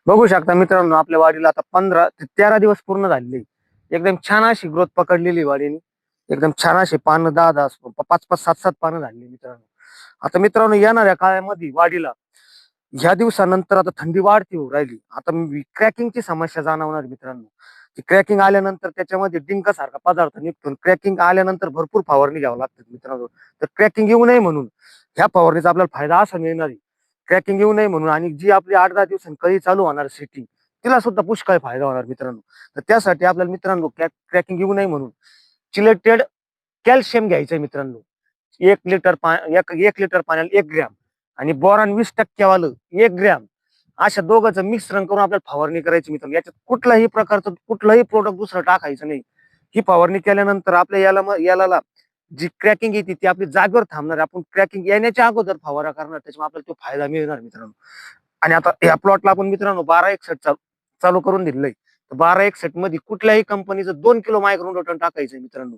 बघू शकता मित्रांनो, आपल्या वाडीला आता 15 ते 13 दिवस पूर्ण झालेले. एकदम छान अशी ग्रोथ पकडलेली वाडीने. एकदम छान अशी पानं 10-10, 5-5, 7-7 पानं झालेली मित्रांनो. आता मित्रांनो, येणाऱ्या काळामध्ये वाडीला ह्या दिवसानंतर आता थंडी वाढती होऊ राहिली. आता क्रॅकिंगची समस्या जाणवणार मित्रांनो. क्रॅकिंग आल्यानंतर त्याच्यामध्ये डिंक सारखा पदार्थ निघतो. क्रॅकिंग आल्यानंतर भरपूर फवारणी घ्यावं लागतात मित्रांनो. तर क्रॅकिंग येऊ नये म्हणून ह्या फवारणीचा आपल्याला फायदा असा मिळणार आहे. क्रॅकिंग येऊ नये म्हणून आणि जी आपली 8-10 दिवसांनी कळी चालू होणार सेटिंग, तिला सुद्धा पुष्कळ फायदा होणार मित्रांनो. तर त्यासाठी आपल्याला मित्रांनो क्रॅकिंग येऊ नये म्हणून चिलेटेड कॅल्शियम घ्यायचंय मित्रांनो. 1 लिटर पाण्याला 1 ग्रॅम आणि बोरॉन 20% वालं 1 ग्रॅम, अशा दोघांचं मिश्रण करून आपल्याला फवारणी करायची मित्रांनो. याच्यात कुठल्याही प्रकारचं कुठलंही प्रोडक्ट दुसरं टाकायचं नाही. ही फवारणी केल्यानंतर आपल्या याला जी क्रॅकिंग येते ती आपली जागेवर थांबणार. आपण क्रॅकिंग येण्याच्या अगोदर फवारा करणार, त्याच्यामुळे आपल्याला तो फायदा मिळणार मित्रांनो. आणि आता या प्लॉटला आपण मित्रांनो 12-1 चालू करून दिलंय. तर 12-1 मध्ये कुठल्याही कंपनीचं 2 किलो मायक्रोन्यूटन टाकायचंय मित्रांनो.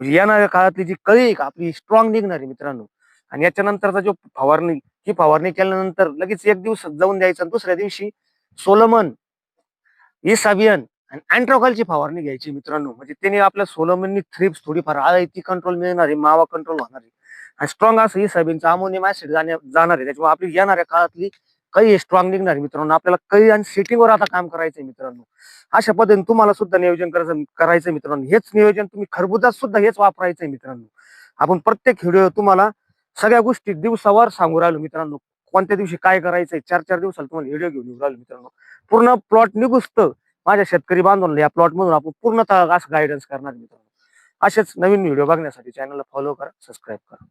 म्हणजे येणाऱ्या काळातली जी कळी आहे का आपली स्ट्रॉंग निघणार आहे मित्रांनो. आणि याच्यानंतरचा जो ही फवारणी केल्यानंतर लगेच 1 दिवस जाऊन द्यायचा, दुसऱ्या दिवशी सोलोमन, इसाबियन आणि अँट्रोकॉलची फवारणी घ्यायची मित्रांनो. म्हणजे त्याने आपल्या सोलोमननी थ्रिप्स थोडीफार आळी ती कंट्रोल मिळणार आहे, मावा कंट्रोल होणार आहे. आणि स्ट्रॉंग असं इसाबिनचं अमोनियम ऍसिड जाणार आहे. त्याच्यामुळे आपली येणाऱ्या काळातली कळी स्ट्रॉंग निघणार आहे मित्रांनो. आपल्याला कळी आणि सेटिंगवर आता काम करायचंय मित्रांनो. अशा पद्धतीने तुम्हाला सुद्धा नियोजन करायचंय मित्रांनो. हेच नियोजन तुम्ही खरबुजात सुद्धा हेच वापरायचंय मित्रांनो. आपण प्रत्येक व्हिडिओ तुम्हाला सगळ्या गोष्टी दिवसावर सांगू राहिलो मित्रांनो. कोणत्या दिवशी काय करायचंय 4-4 दिवसाला तुम्हाला व्हिडिओ घेऊन येऊ राहिलो मित्रांनो. पूर्ण प्लॉट निघुसत माझ्या शेतकरी बांधवांना या प्लॉट मधून आपण पूर्णतः असं गायडन्स करणार मित्रांनो. असेच नवीन व्हिडिओ बघण्यासाठी चॅनलला फॉलो करा, सबस्क्राईब करा.